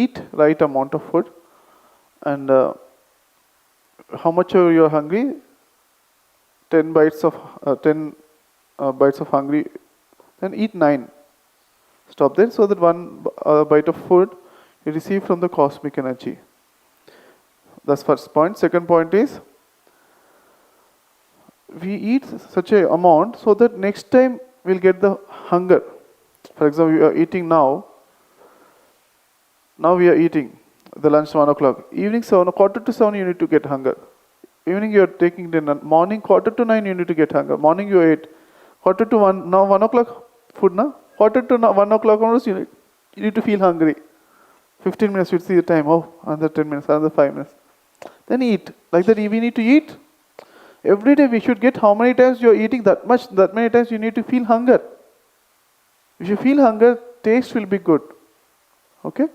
eat right amount of food, and how much you are hungry, 10 bites of hungry, then eat 9. Stop there, so that one bite of food you receive from the cosmic energy. That's first point. Second point is, we eat such a amount so that next time we'll get the hunger. For example, we are eating now. Now we are eating the lunch 1 o'clock. Evening 7, quarter to 7, you need to get hunger. Evening you are taking dinner. Morning quarter to 9, you need to get hunger. Morning you ate. Quarter to 1, now 1 o'clock food now. Quarter to 1 o'clock onwards, you need to feel hungry. 15 minutes, you see the time. Oh, another 10 minutes, another 5 minutes. Then eat. Like that, we need to eat. Every day we should get how many times you are eating, that many times you need to feel hunger. If you feel hunger, taste will be good. Okay?